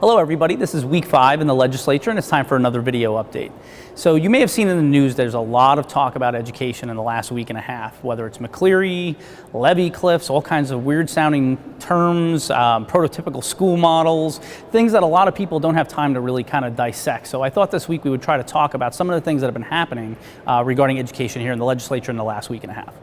Hello everybody, this is week 5 in the legislature and it's time for another video update. So you may have seen in the news there's a lot of talk about education in the last week and a half, whether it's McCleary, levy cliffs, all kinds of weird sounding terms, prototypical school models, things that a lot of people don't have time to really kind of dissect. So I thought this week we would try to talk about some of the things that have been happening regarding education here in the legislature in the last week and a half.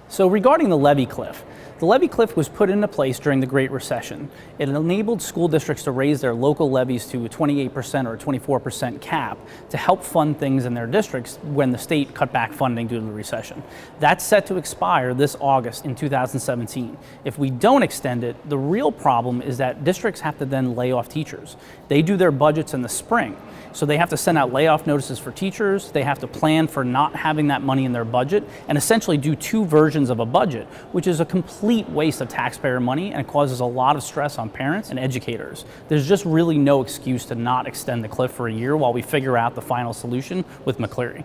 So regarding the levy cliff was put into place during the Great Recession. It enabled school districts to raise their local levies to a 28% or a 24% cap to help fund things in their districts when the state cut back funding due to the recession. That's set to expire this August in 2017. If we don't extend it, the real problem is that districts have to then lay off teachers. They do their budgets in the spring. So they have to send out layoff notices for teachers, they have to plan for not having that money in their budget, and essentially do two versions of a budget, which is a complete waste of taxpayer money, and it causes a lot of stress on parents and educators. There's just really no excuse to not extend the cliff for a year while we figure out the final solution with McCleary.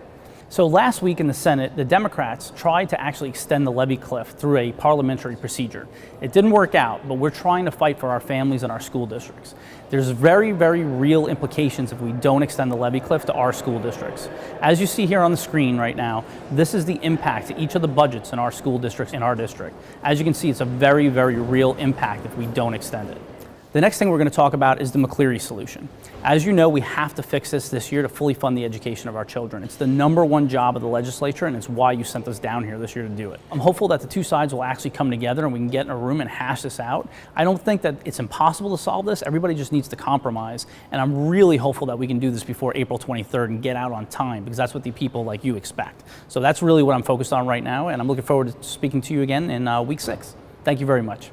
So last week in the Senate, the Democrats tried to actually extend the levy cliff through a parliamentary procedure. It didn't work out, but we're trying to fight for our families and our school districts. There's very, very real implications if we don't extend the levy cliff to our school districts. As you see here on the screen right now, this is the impact to each of the budgets in our school districts in our district. As you can see, it's a very, very real impact if we don't extend it. The next thing we're going to talk about is the McCleary solution. As you know, we have to fix this year to fully fund the education of our children. It's the #1 job of the legislature, and it's why you sent us down here this year to do it. I'm hopeful that the two sides will actually come together and we can get in a room and hash this out. I don't think that it's impossible to solve this. Everybody just needs to compromise, and I'm really hopeful that we can do this before April 23rd and get out on time, because that's what the people like you expect. So that's really what I'm focused on right now, and I'm looking forward to speaking to you again in week 6. Thank you very much.